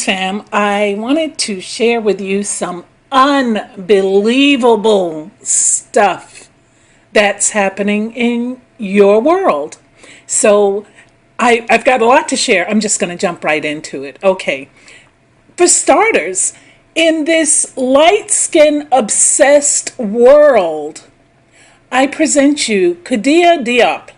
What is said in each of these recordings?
Greetings, fam. I wanted to share with you some unbelievable stuff that's happening in your world. So, I've got a lot to share. I'm just going to jump right into it. Okay. For starters, in this light skin obsessed world, I present you Koudia Diop.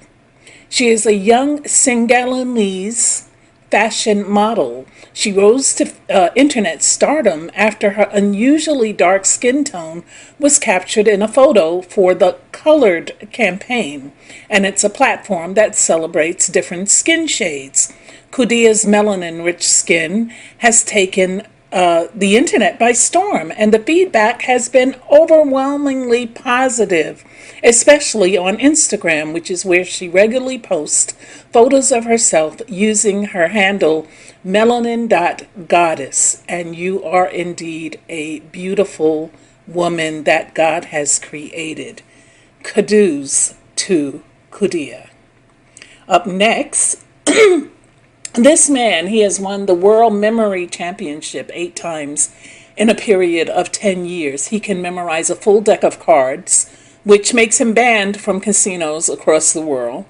She is a young Senegalese fashion model. She rose to internet stardom after her unusually dark skin tone was captured in a photo for the Colored campaign, and it's a platform that celebrates different skin shades. Koudia's melanin-rich skin has taken the internet by storm, and the feedback has been overwhelmingly positive, especially on Instagram, which is where she regularly posts photos of herself using her handle melanin.goddess. And you are indeed a beautiful woman that God has created. Kudos to Koudia. Up next, this man, he has won the World Memory Championship 8 times in a period of 10 years. He can memorize a full deck of cards, which makes him banned from casinos across the world.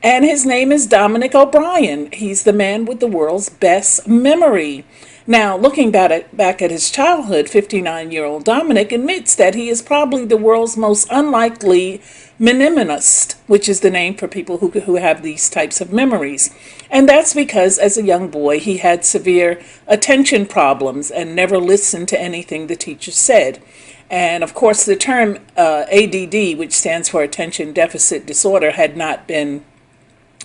And his name is Dominic O'Brien. He's the man with the world's best memory. Now, looking back at his childhood, 59-year-old Dominic admits that he is probably the world's most unlikely mnemonist, which is the name for people who have these types of memories. And that's because as a young boy, he had severe attention problems and never listened to anything the teacher said. And of course, the term ADD, which stands for Attention Deficit Disorder, had not been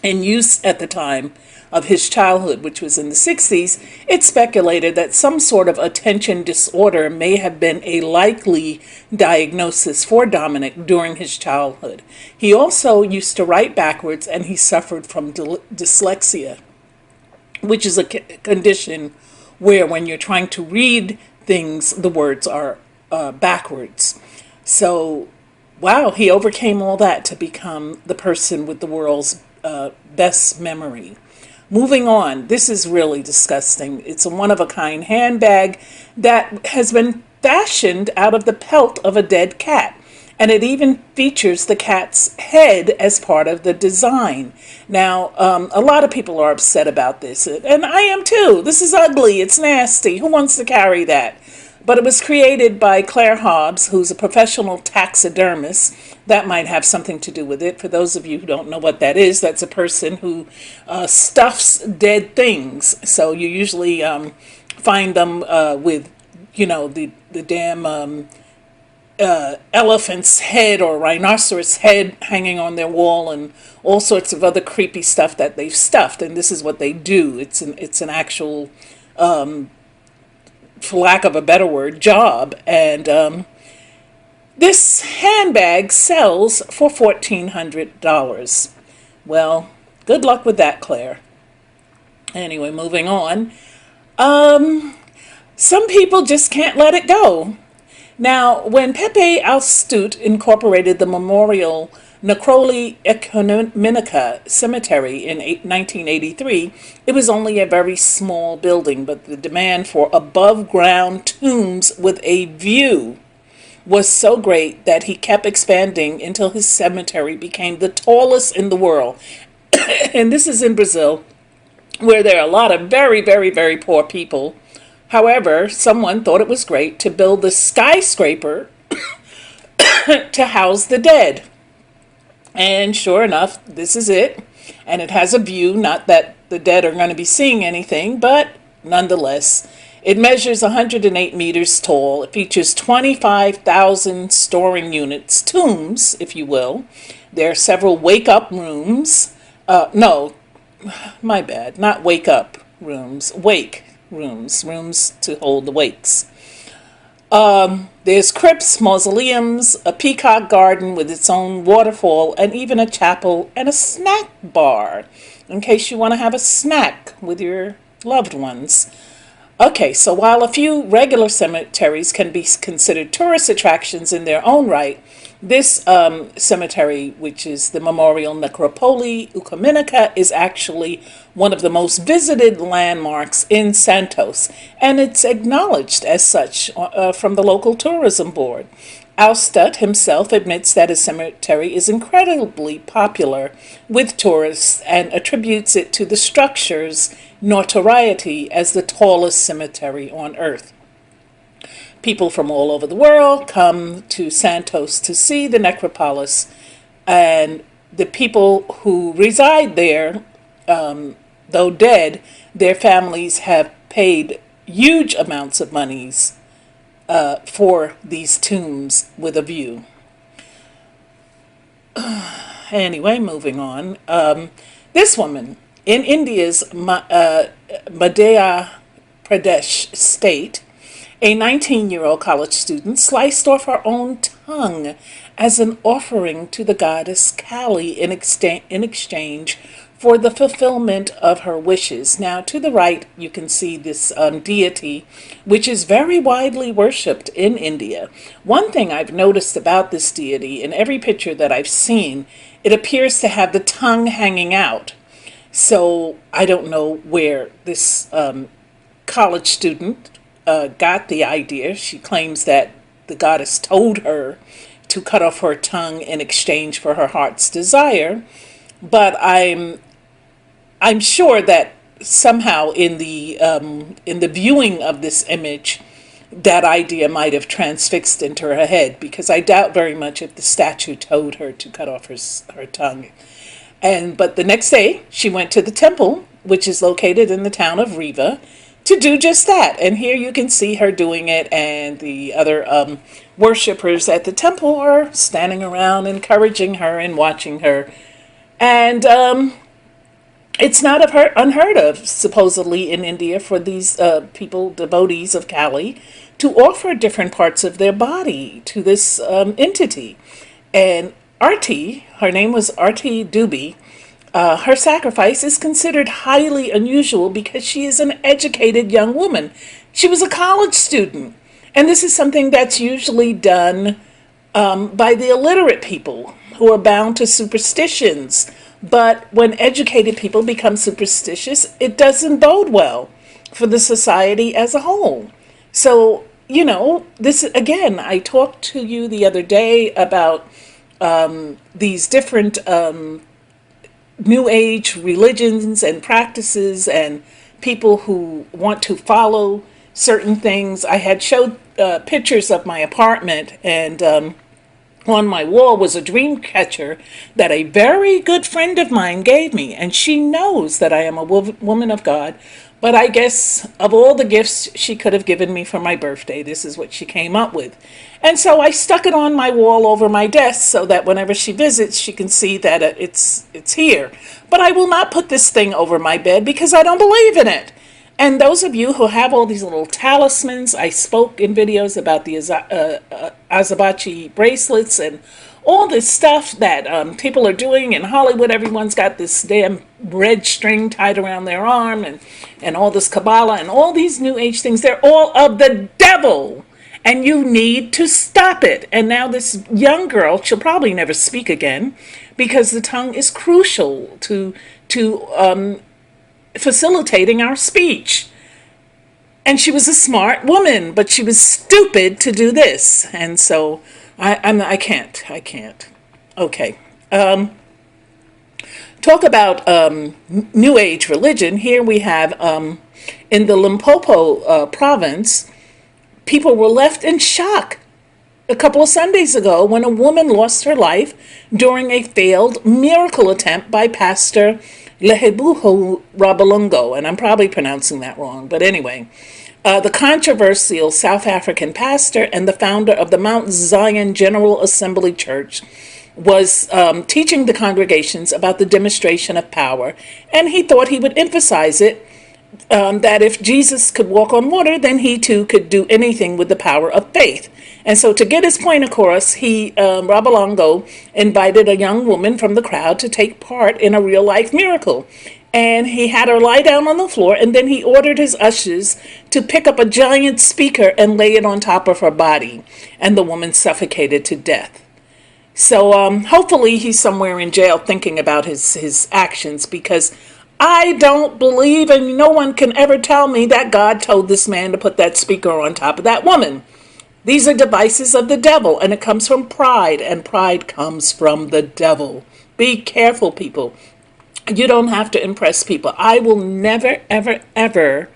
in use at the time of his childhood, which was in the 60s. It's speculated that some sort of attention disorder may have been a likely diagnosis for Dominic during his childhood. He also used to write backwards, and he suffered from dyslexia, which is a condition where when you're trying to read things, the words are backwards. So, wow, he overcame all that to become the person with the world's best memory. Moving on, this is really disgusting. It's a one-of-a-kind handbag that has been fashioned out of the pelt of a dead cat. And it even features the cat's head as part of the design. Now, a lot of people are upset about this, and I am too. This is ugly. It's nasty. Who wants to carry that? But it was created by Claire Hobbs, who's a professional taxidermist. That might have something to do with it. For those of you who don't know what that is, that's a person who stuffs dead things. So you usually find them with, the damn elephant's head or rhinoceros head hanging on their wall, and all sorts of other creepy stuff that they've stuffed. And this is what they do. It's an actual for lack of a better word, job. And this handbag sells for $1,400. Well, good luck with that, Claire. Anyway, moving on. Some people just can't let it go. Now, when Pepe Astute incorporated the Memorial Necroli Economica Cemetery in 1983, it was only a very small building, but the demand for above-ground tombs with a view was so great that he kept expanding until his cemetery became the tallest in the world. And this is in Brazil, where there are a lot of very, very, very poor people. However, someone thought it was great to build the skyscraper to house the dead. And sure enough, this is it. And it has a view, not that the dead are going to be seeing anything, but nonetheless, it measures 108 meters tall. It features 25,000 storing units, tombs, if you will. There are several wake-up rooms. No, my bad, not wake-up rooms, wake rooms, rooms to hold the wakes. There's crypts, mausoleums, a peacock garden with its own waterfall, and even a chapel and a snack bar, in case you want to have a snack with your loved ones. Okay, so while a few regular cemeteries can be considered tourist attractions in their own right, This cemetery, which is the Memorial Necropoli Ekumenica, is actually one of the most visited landmarks in Santos, and it's acknowledged as such from the local tourism board. Alstut himself admits that his cemetery is incredibly popular with tourists and attributes it to the structure's notoriety as the tallest cemetery on Earth. People from all over the world come to Santos to see the necropolis, and the people who reside there, though dead, their families have paid huge amounts of monies for these tombs with a view. Anyway, moving on. This woman in India's Madhya Pradesh state, a 19-year-old college student sliced off her own tongue as an offering to the goddess Kali in exchange for the fulfillment of her wishes. Now, to the right, you can see this deity, which is very widely worshipped in India. One thing I've noticed about this deity, in every picture that I've seen, it appears to have the tongue hanging out. So I don't know where this college student got the idea. She claims that the goddess told her to cut off her tongue in exchange for her heart's desire, but I'm sure that somehow in the viewing of this image, that idea might have transfixed into her head, because I doubt very much if the statue told her to cut off her tongue. But the next day, she went to the temple, which is located in the town of Riva, to do just that. And here you can see her doing it, and the other worshippers at the temple are standing around encouraging her and watching her. And it's not unheard of, supposedly, in India for these people, devotees of Kali, to offer different parts of their body to this entity. And Arti, her name was Arti Dubey, her sacrifice is considered highly unusual because she is an educated young woman. She was a college student. And this is something that's usually done by the illiterate people who are bound to superstitions. But when educated people become superstitious, it doesn't bode well for the society as a whole. So, this again, I talked to you the other day about these different New Age religions and practices and people who want to follow certain things. I had showed pictures of my apartment, and on my wall was a dream catcher that a very good friend of mine gave me, and she knows that I am a woman of God. But I guess of all the gifts she could have given me for my birthday, this is what she came up with. And so I stuck it on my wall over my desk so that whenever she visits, she can see that it's here. But I will not put this thing over my bed because I don't believe in it. And those of you who have all these little talismans, I spoke in videos about the Azabachi bracelets and all this stuff that people are doing in Hollywood. Everyone's got this damn red string tied around their arm, and all this Kabbalah and all these New Age things. They're all of the devil, and you need to stop it. And now this young girl, she'll probably never speak again, because the tongue is crucial to facilitating our speech. And she was a smart woman, but she was stupid to do this. And so I can't. Okay. Talk about New Age religion. Here we have in the Limpopo province, people were left in shock a couple of Sundays ago when a woman lost her life during a failed miracle attempt by Pastor Lehebuho Rabalungo, and I'm probably pronouncing that wrong, but anyway. The controversial South African pastor and the founder of the Mount Zion General Assembly Church was teaching the congregations about the demonstration of power, and he thought he would emphasize it, that if Jesus could walk on water, then he too could do anything with the power of faith. And so to get his point across, Rabalongo invited a young woman from the crowd to take part in a real-life miracle. And he had her lie down on the floor, and then he ordered his ushers to pick up a giant speaker and lay it on top of her body. And the woman suffocated to death. So hopefully he's somewhere in jail thinking about his actions, because I don't believe, and no one can ever tell me, that God told this man to put that speaker on top of that woman. These are devices of the devil, and it comes from pride, and pride comes from the devil. Be careful, people. You don't have to impress people. I will never, ever, ever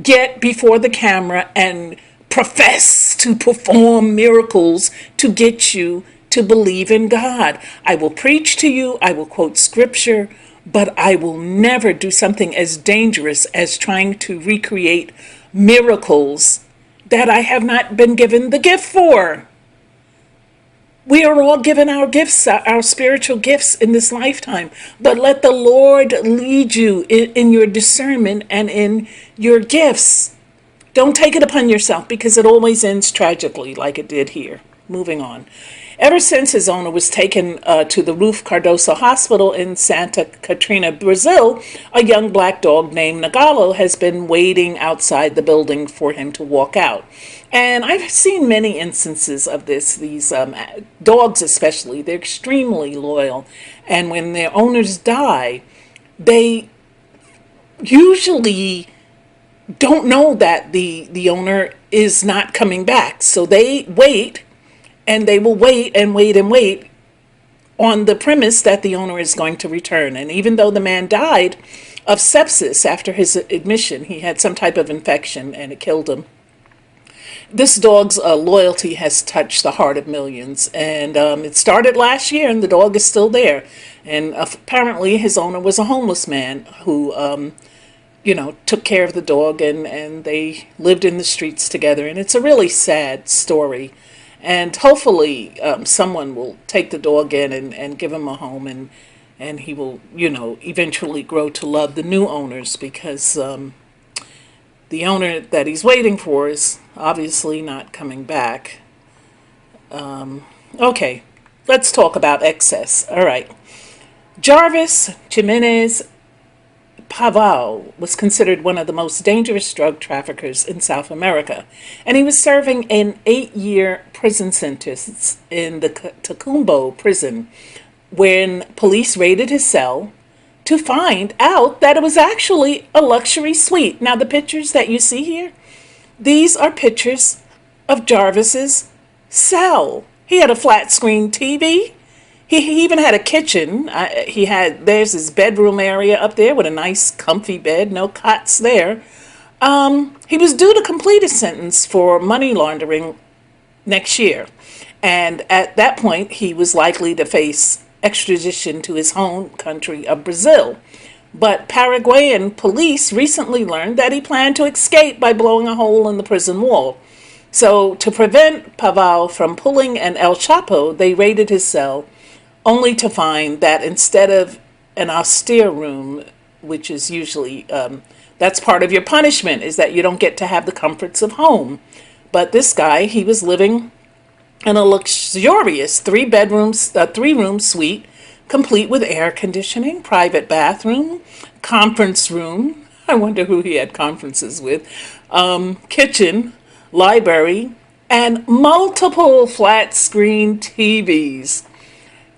get before the camera and profess to perform miracles to get you to believe in God. I will preach to you, I will quote scripture, but I will never do something as dangerous as trying to recreate miracles that I have not been given the gift for. We are all given our gifts, our spiritual gifts in this lifetime, but let the Lord lead you in your discernment and in your gifts. Don't take it upon yourself, because it always ends tragically, like it did here. Moving on. Ever since his owner was taken to the Ruth Cardoso Hospital in Santa Catarina, Brazil, a young black dog named Nagalo has been waiting outside the building for him to walk out. And I've seen many instances of this. These dogs especially, they're extremely loyal. And when their owners die, they usually don't know that the owner is not coming back. So they wait, and they will wait and wait and wait on the premise that the owner is going to return. And even though the man died of sepsis after his admission, he had some type of infection and it killed him. This dog's loyalty has touched the heart of millions, and it started last year, and the dog is still there. And apparently his owner was a homeless man who took care of the dog, and they lived in the streets together. And it's a really sad story. And hopefully someone will take the dog in and give him a home, and he will, eventually grow to love the new owners, because the owner that he's waiting for is obviously not coming back. Okay, let's talk about excess. All right. Jarvis Jimenez Pavao was considered one of the most dangerous drug traffickers in South America, and he was serving an 8-year prison sentence in the Tacumbo prison when police raided his cell to find out that it was actually a luxury suite. Now, the pictures that you see here, these are pictures of Jarvis's cell. He had a flat screen TV. He even had a kitchen. There's his bedroom area up there with a nice comfy bed, no cots there. He was due to complete his sentence for money laundering next year. And at that point, he was likely to face extradition to his home country of Brazil. But Paraguayan police recently learned that he planned to escape by blowing a hole in the prison wall. So to prevent Pavao from pulling an El Chapo, they raided his cell, only to find that instead of an austere room, which is usually, that's part of your punishment, is that you don't get to have the comforts of home. But this guy, he was living in a luxurious three-room suite, complete with air conditioning, private bathroom, conference room. I wonder who he had conferences with. Kitchen, library, and multiple flat screen TVs.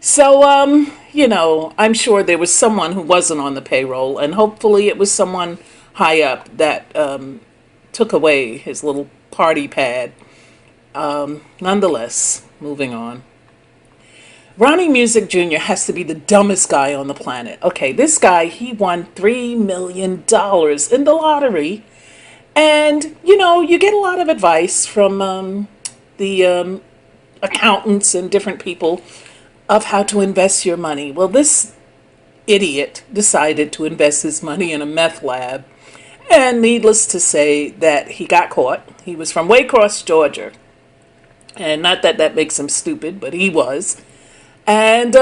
So, I'm sure there was someone who wasn't on the payroll, and hopefully it was someone high up that took away his little party pad. Nonetheless, moving on. Ronnie Music Jr. has to be the dumbest guy on the planet. Okay, this guy, he won $3 million in the lottery. And, you get a lot of advice from the accountants and different people of how to invest your money. Well, this idiot decided to invest his money in a meth lab. And needless to say that he got caught. He was from Waycross, Georgia. And not that that makes him stupid, but he was. And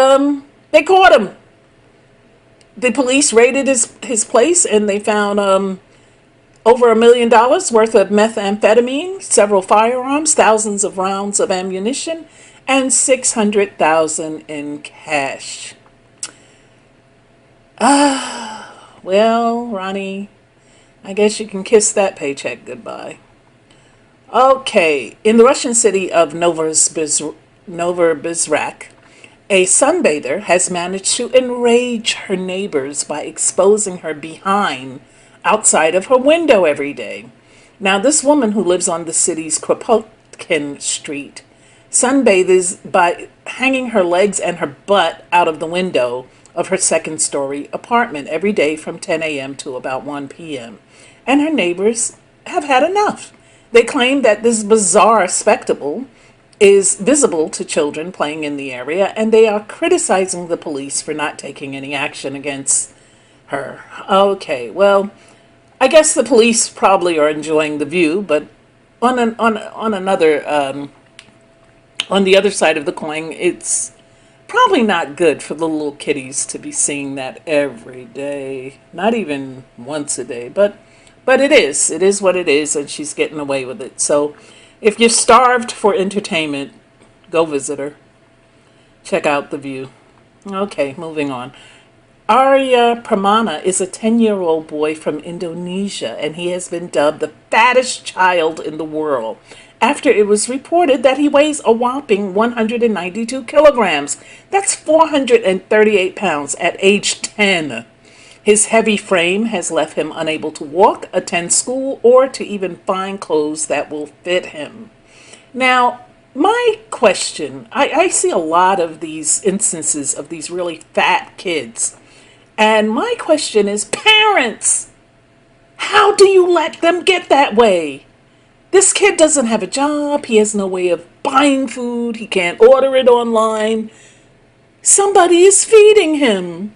they caught him. The police raided his place, and they found over $1 million worth of methamphetamine, several firearms, thousands of rounds of ammunition, and $600,000 in cash. Well, Ronnie, I guess you can kiss that paycheck goodbye. Okay, in the Russian city of Novosibirsk, A sunbather has managed to enrage her neighbors by exposing her behind outside of her window every day. Now, this woman who lives on the city's Kropotkin Street sunbathes by hanging her legs and her butt out of the window of her second story apartment every day from 10 a.m. to about 1 p.m. And her neighbors have had enough. They claim that this bizarre spectacle is visible to children playing in the area, and they are criticizing the police for not taking any action against her. Okay, well, I guess the police probably are enjoying the view, but on the other side of the coin, it's probably not good for the little kitties to be seeing that every day, not even once a day, but it is what it is, and she's getting away with it. So if you're starved for entertainment, go visit her. Check out the view. Okay, moving on. Arya Pramana is a 10-year-old boy from Indonesia, and he has been dubbed the fattest child in the world after it was reported that he weighs a whopping 192 kilograms. That's 438 pounds at age 10. His heavy frame has left him unable to walk, attend school, or to even find clothes that will fit him. Now, my question, I see a lot of these instances of these really fat kids. And my question is, parents, how do you let them get that way? This kid doesn't have a job. He has no way of buying food. He can't order it online. Somebody is feeding him.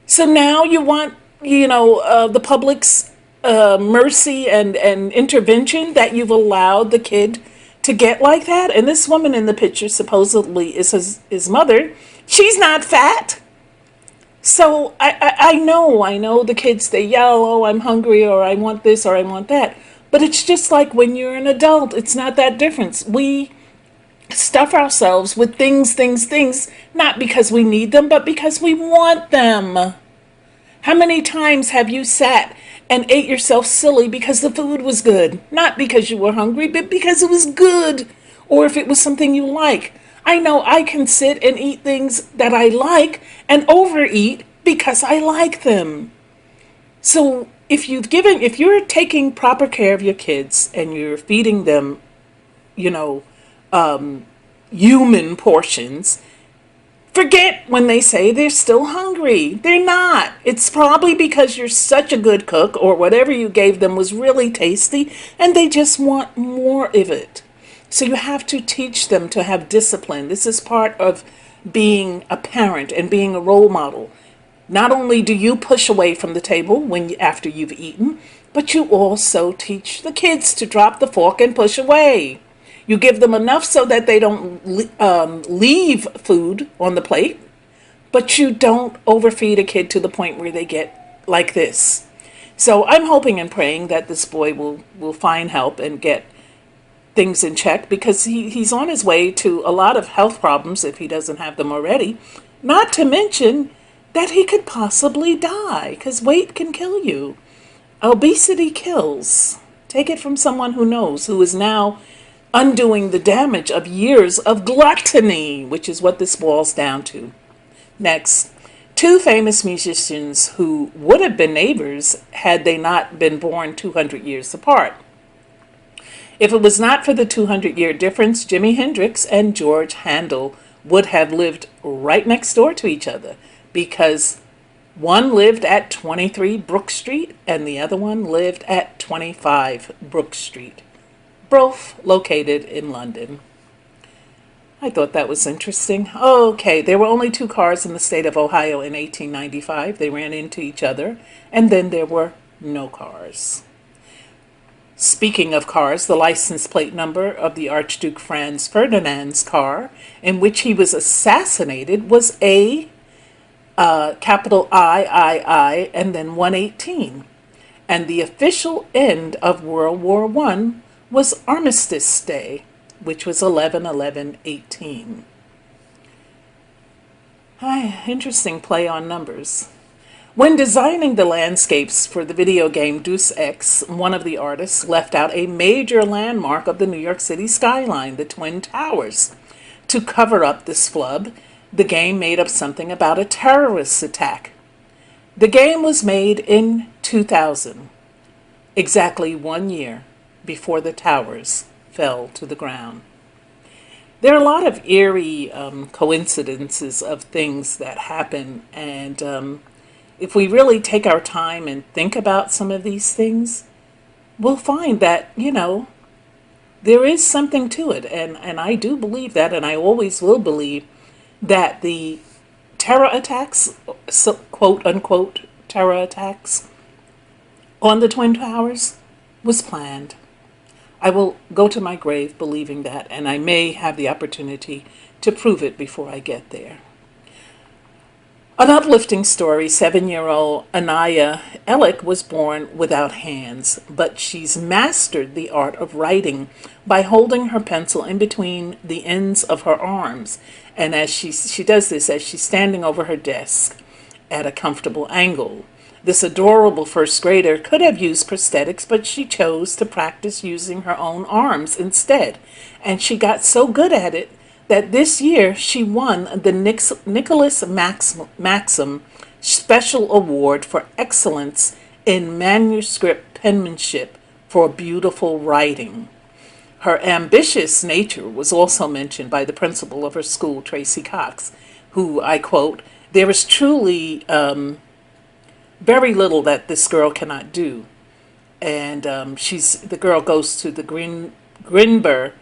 So now you want, the public's mercy and intervention that you've allowed the kid to get like that. And this woman in the picture supposedly is his mother. She's not fat. So I know the kids, they yell, oh, I'm hungry, or I want this, or I want that. But it's just like when you're an adult, it's not that different. We stuff ourselves with things, not because we need them, but because we want them. How many times have you sat and ate yourself silly because the food was good? Not because you were hungry, but because it was good, or if it was something you like. I know I can sit and eat things that I like and overeat because I like them. So if you're taking proper care of your kids and you're feeding them, human portions, forget when they say they're still hungry. They're not. It's probably because you're such a good cook, or whatever you gave them was really tasty, and they just want more of it. So you have to teach them to have discipline. This is part of being a parent and being a role model. Not only do you push away from the table after you've eaten, but you also teach the kids to drop the fork and push away. You give them enough so that they don't leave food on the plate, but you don't overfeed a kid to the point where they get like this. So I'm hoping and praying that this boy will find help and get things in check, because he's on his way to a lot of health problems if he doesn't have them already. Not to mention that he could possibly die, because weight can kill you. Obesity kills. Take it from someone who knows, who is now undoing the damage of years of gluttony, which is what this boils down to. Next, two famous musicians who would have been neighbors had they not been born 200 years apart. If it was not for the 200-year difference, Jimi Hendrix and George Handel would have lived right next door to each other, because one lived at 23 Brook Street and the other one lived at 25 Brook Street, both located in London. I thought that was interesting. Okay, there were only two cars in the state of Ohio in 1895. They ran into each other, and then there were no cars. Speaking of cars, the license plate number of the Archduke Franz Ferdinand's car in which he was assassinated was A, capital III, and then 118. And the official end of World War I was Armistice Day, which was 11/11/18. Interesting play on numbers. When designing the landscapes for the video game Deus Ex, one of the artists left out a major landmark of the New York City skyline, the Twin Towers. To cover up this flub, the game made up something about a terrorist attack. The game was made in 2000, exactly 1 year before the towers fell to the ground. There are a lot of eerie coincidences of things that happen, and if we really take our time and think about some of these things, we'll find that, there is something to it. And I do believe that, and I always will believe that the terror attacks, so, quote unquote, terror attacks on the Twin Towers was planned. I will go to my grave believing that, and I may have the opportunity to prove it before I get there. An uplifting story, 7-year-old Anaya Ellick was born without hands, but she's mastered the art of writing by holding her pencil in between the ends of her arms. And as she does this as she's standing over her desk at a comfortable angle. This adorable first grader could have used prosthetics, but she chose to practice using her own arms instead. And she got so good at it that this year she won the Nicholas Maxim Special Award for Excellence in Manuscript Penmanship for beautiful writing. Her ambitious nature was also mentioned by the principal of her school, Tracy Cox, who, I quote, "There is truly very little that this girl cannot do." And the girl goes to the Grinber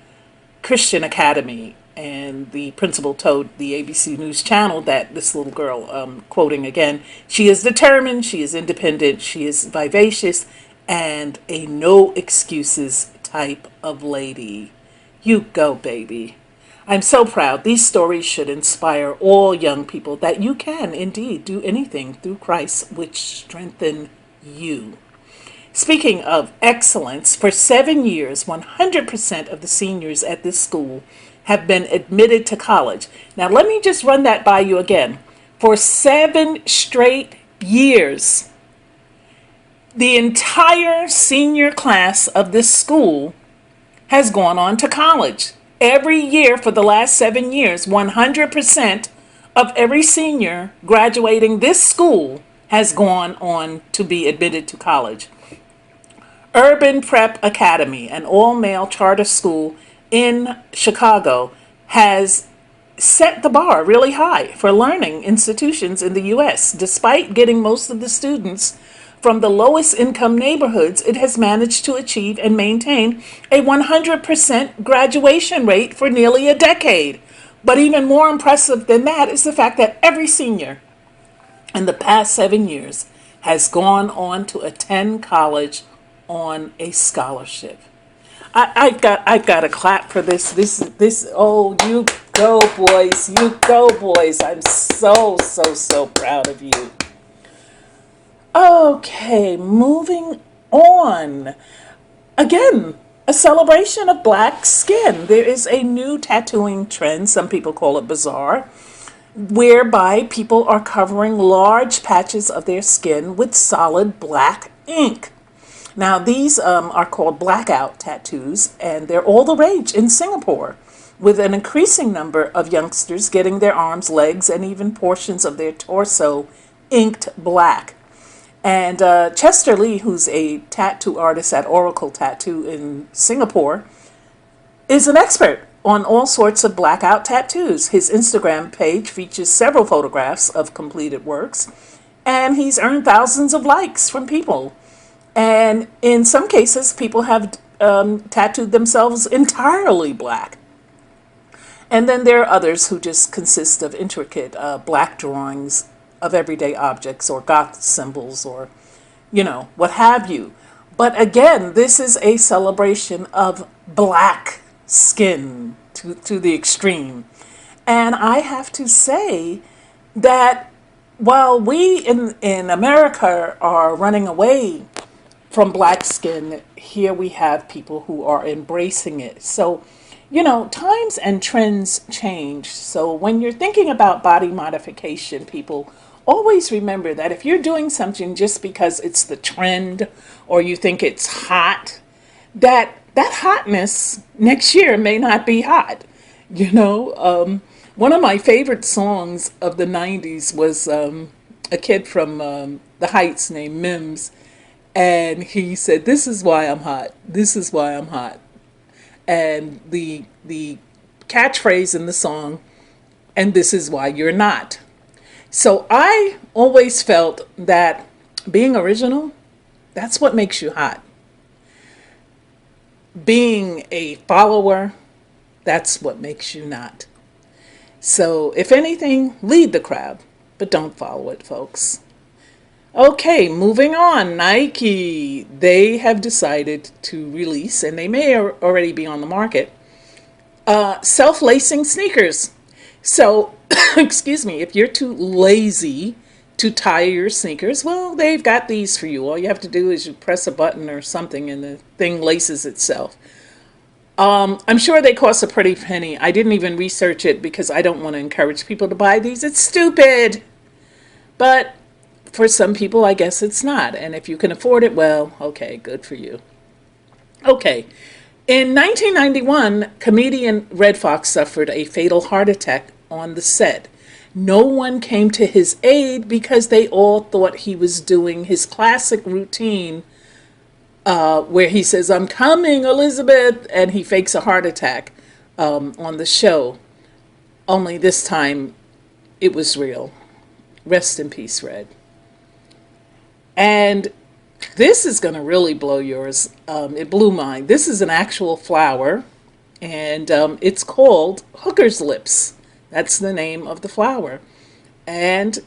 Christian Academy, and the principal told the ABC News Channel that this little girl, quoting again, "She is determined, she is independent, she is vivacious, and a no excuses type of lady. You go, baby." I'm so proud. These stories should inspire all young people that you can indeed do anything through Christ, which strengthen you. Speaking of excellence, for 7 years, 100% of the seniors at this school have been admitted to college. Now, let me just run that by you again. For 7 straight years, the entire senior class of this school has gone on to college. Every year for the last 7 years, 100% of every senior graduating this school has gone on to be admitted to college. Urban Prep Academy, an all-male charter school in Chicago, has set the bar really high for learning institutions in the U.S. Despite getting most of the students from the lowest income neighborhoods, it has managed to achieve and maintain a 100% graduation rate for nearly a decade. But even more impressive than that is the fact that every senior in the past 7 years has gone on to attend college on a scholarship. I've got to clap for this. Oh, you go, boys! You go, boys! I'm so proud of you. Okay, moving on. Again, a celebration of black skin. There is a new tattooing trend, some people call it bizarre, whereby people are covering large patches of their skin with solid black ink. Now, these are called blackout tattoos, and they're all the rage in Singapore, with an increasing number of youngsters getting their arms, legs, and even portions of their torso inked black. And Chester Lee, who's a tattoo artist at Oracle Tattoo in Singapore, is an expert on all sorts of blackout tattoos. His Instagram page features several photographs of completed works, and he's earned thousands of likes from people. And in some cases, people have tattooed themselves entirely black. And then there are others who just consist of intricate black drawings of everyday objects or goth symbols or, what have you. But again, this is a celebration of black skin to the extreme. And I have to say that while we in America are running away from black skin, here we have people who are embracing it. So, times and trends change. So when you're thinking about body modification, people always remember that if you're doing something just because it's the trend or you think it's hot, that hotness next year may not be hot. You know, one of my favorite songs of the 90s was a kid from the Heights named Mims. And he said, "This is why I'm hot. This is why I'm hot." And the catchphrase in the song, "And this is why you're not." So I always felt that being original, that's what makes you hot. Being a follower, that's what makes you not. So if anything, lead the crowd, but don't follow it, folks. Okay, moving on. Nike, they have decided to release, and they may already be on the market, self-lacing sneakers. So, excuse me, if you're too lazy to tie your sneakers, well, they've got these for you. All you have to do is you press a button or something and the thing laces itself. I'm sure they cost a pretty penny. I didn't even research it because I don't want to encourage people to buy these. It's stupid. But for some people, I guess it's not. And if you can afford it, well, okay, good for you. Okay. In 1991, comedian Red Fox suffered a fatal heart attack on the set. No one came to his aid because they all thought he was doing his classic routine where he says, "I'm coming, Elizabeth," and he fakes a heart attack on the show. Only this time it was real. Rest in peace, Red. And this is going to really blow yours. It blew mine. This is an actual flower, and it's called hooker's lips. That's the name of the flower. And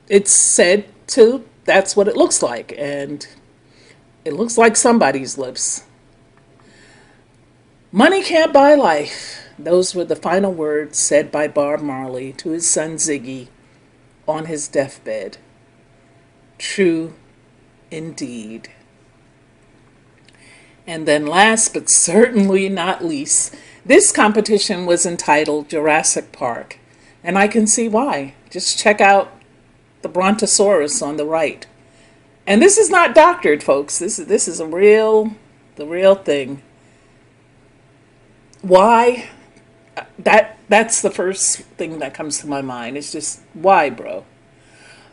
it's said to, that's what it looks like. And it looks like somebody's lips. Money can't buy life. Those were the final words said by Bob Marley to his son Ziggy on his deathbed. True indeed. And then last but certainly not least, this competition was entitled Jurassic Park. And I can see why. Just check out the Brontosaurus on the right. And this is not doctored, folks. This is the real thing. Why? That's the first thing that comes to my mind. It's just, why, bro?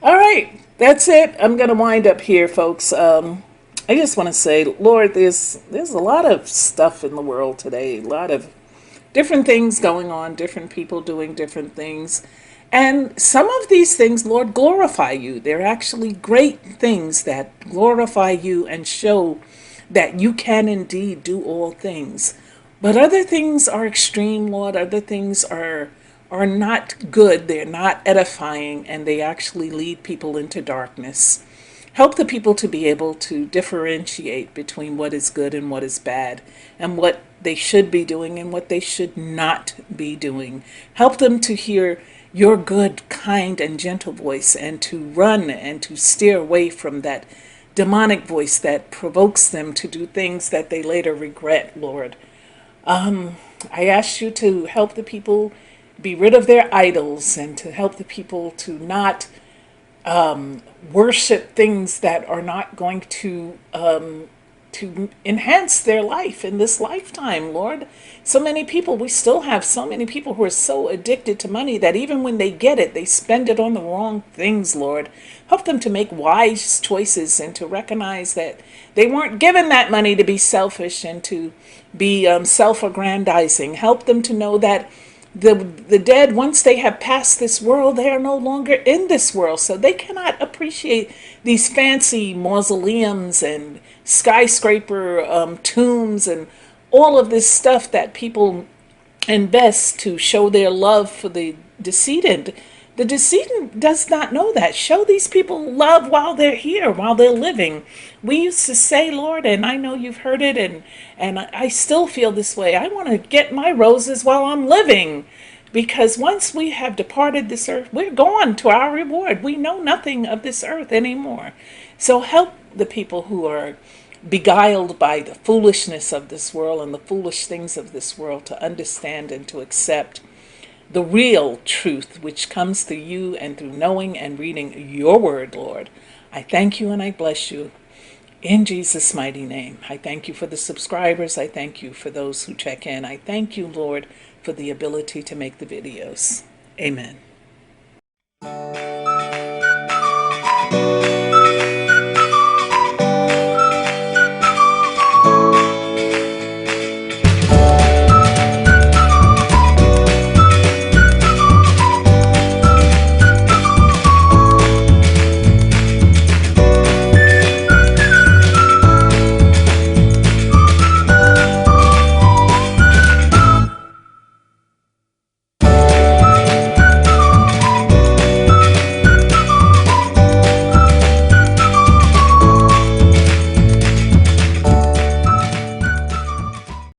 All right, that's it. I'm gonna wind up here, folks. I just want to say, Lord, there's a lot of stuff in the world today. A lot of different things going on. Different people doing different things. And some of these things, Lord, glorify you. They're actually great things that glorify you and show that you can indeed do all things. But other things are extreme, Lord. Other things are not good. They're not edifying, and they actually lead people into darkness. Help the people to be able to differentiate between what is good and what is bad, and what they should be doing and what they should not be doing. Help them to hear your good, kind, and gentle voice, and to run and to steer away from that demonic voice that provokes them to do things that they later regret, Lord. I ask you to help the people be rid of their idols, and to help the people to not worship things that are not going to enhance their life in this lifetime, Lord. So many people, we still have so many people who are so addicted to money that even when they get it, they spend it on the wrong things, Lord. Help them to make wise choices and to recognize that they weren't given that money to be selfish and to be self-aggrandizing. Help them to know that the dead, once they have passed this world, they are no longer in this world. So they cannot appreciate these fancy mausoleums and skyscraper tombs and all of this stuff that people invest to show their love for the decedent. The decedent does not know that. Show these people love while they're here, while they're living. We used to say, Lord, and I know you've heard it, and I still feel this way. I want to get my roses while I'm living. Because once we have departed this earth, we're gone to our reward. We know nothing of this earth anymore. So help the people who are beguiled by the foolishness of this world and the foolish things of this world to understand and to accept the real truth, which comes through you and through knowing and reading your word, Lord. I thank you and I bless you. In Jesus' mighty name, I thank you for the subscribers. I thank you for those who check in. I thank you, Lord, for the ability to make the videos. Amen.